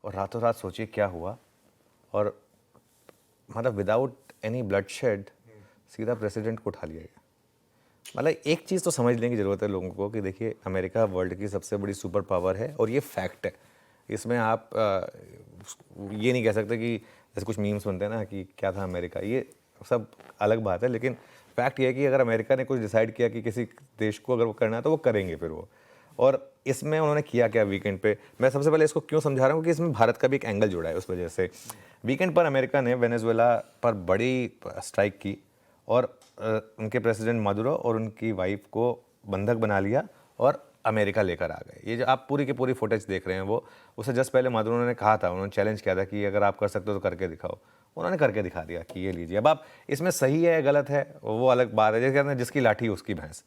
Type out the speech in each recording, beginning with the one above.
और रातों रात सोचिए क्या हुआ। और मतलब विदाउट एनी ब्लडशेड सीधा प्रेसिडेंट को उठा लिया गया। मतलब एक चीज़ तो समझने की ज़रूरत है लोगों को कि देखिए अमेरिका वर्ल्ड की सबसे बड़ी सुपर पावर है और ये फैक्ट है। इसमें आप ये नहीं कह सकते कि जैसे कुछ मीम्स बनते हैं ना कि क्या था अमेरिका, ये सब अलग बात है। लेकिन फैक्ट ये है कि अगर अमेरिका ने कुछ डिसाइड किया कि किसी देश को अगर वो करना है तो वो करेंगे फिर वो। और इसमें उन्होंने किया क्या वीकेंड पे, मैं सबसे पहले इसको क्यों समझा रहा हूँ कि इसमें भारत का भी एक एंगल जुड़ा है उस वजह से। वीकेंड पर अमेरिका ने वेनेजुएला पर बड़ी स्ट्राइक की और उनके प्रेसिडेंट मादुरो और उनकी वाइफ को बंधक बना लिया और अमेरिका लेकर आ गए। ये जो आप पूरी की पूरी फुटेज देख रहे हैं वो उससे जस्ट पहले मादुरो ने कहा था, उन्होंने चैलेंज किया था कि अगर आप कर सकते हो तो करके दिखाओ। उन्होंने करके दिखा दिया कि ये लीजिए। अब आप इसमें सही है गलत है वो अलग बात है, जैसे कहते हैं जिसकी लाठी उसकी भैंस।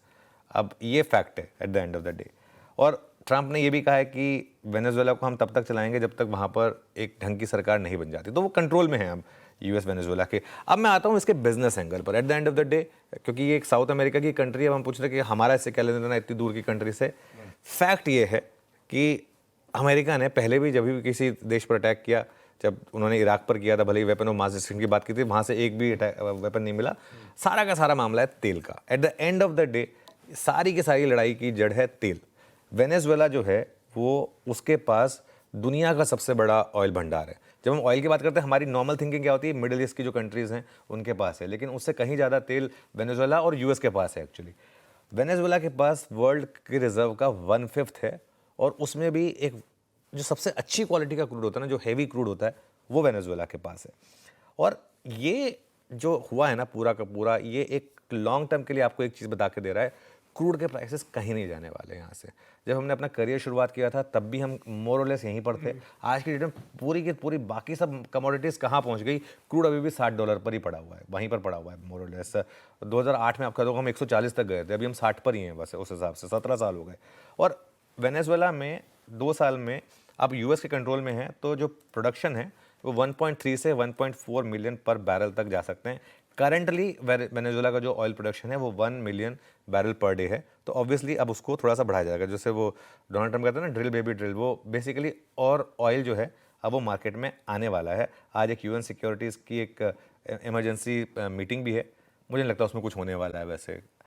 अब ये फैक्ट है at the end of the day. और ट्रंप ने ये भी कहा है कि वेनेजुएला को हम तब तक चलाएंगे जब तक वहाँ पर एक ढंग की सरकार नहीं बन जाती, तो वो कंट्रोल में है अब यूएस वेनेजुएला के। अब मैं आता हूँ इसके बिजनेस एंगल पर at the end of the day, क्योंकि ये एक साउथ अमेरिका की कंट्री है। अब हम पूछ रहे हैं कि हमारा इससे क्या लेना देना इतनी दूर की कंट्री से। फैक्ट ये है कि अमेरिका ने पहले भी जब भी किसी देश पर अटैक किया, जब उन्होंने इराक पर किया था, भले ही वेपन ऑफ मास डिस्ट्रक्शन की बात की थी, वहाँ से एक भी वेपन नहीं मिला। सारा का सारा मामला है तेल का। At the end of the day सारी की सारी लड़ाई की जड़ है तेल। वेनेजुएला जो है वो उसके पास दुनिया का सबसे बड़ा ऑयल भंडार है। जब हम ऑयल की बात करते हैं हमारी नॉर्मल थिंकिंग क्या होती है, मिडिल ईस्ट की जो कंट्रीज़ हैं उनके पास है, लेकिन उससे कहीं ज़्यादा तेल वेनेजुएला और यूएस के पास है एक्चुअली। वेनेजुएला के पास वर्ल्ड के रिजर्व का 1/5 है और उसमें भी एक जो सबसे अच्छी क्वालिटी का क्रूड होता है ना, जो हैवी क्रूड होता है, वो वेनेजुएला के पास है। और ये जो हुआ है ना पूरा का पूरा, ये एक लॉन्ग टर्म के लिए आपको एक चीज़ बता के दे रहा है, क्रूड के प्राइसेस कहीं नहीं जाने वाले यहाँ से। जब हमने अपना करियर शुरुआत किया था तब भी हम मोर और लेस यहीं पर थे। आज की डेट में पूरी की पूरी बाकी सब कमोडिटीज़ कहाँ पहुँच गई, क्रूड अभी भी $60 पर ही पड़ा हुआ है, वहीं पर पड़ा हुआ है मोर और लेस। 2008 में आपका तो हम 140 तक गए थे, अभी हम 60 पर ही हैं बस। उस हिसाब से 17 साल हो गए। और वेनेजुएला में 2 साल में अब यूएस के कंट्रोल में है, तो जो प्रोडक्शन है वो 1.3 से 1.4 मिलियन पर बैरल तक जा सकते हैं। करंटली वेनेजुएला का जो ऑयल प्रोडक्शन है वो 1 मिलियन बैरल पर डे है। तो ऑब्वियसली अब उसको थोड़ा सा बढ़ाया जाएगा, जैसे वो डोनाल्ड ट्रंप कहते हैं ना ड्रिल बेबी ड्रिल, वो बेसिकली और ऑयल जो है अब वो मार्केट में आने वाला है। आज एक यूएन सिक्योरिटीज़ की एक इमरजेंसी मीटिंग भी है, मुझे नहीं लगता उसमें कुछ होने वाला है वैसे।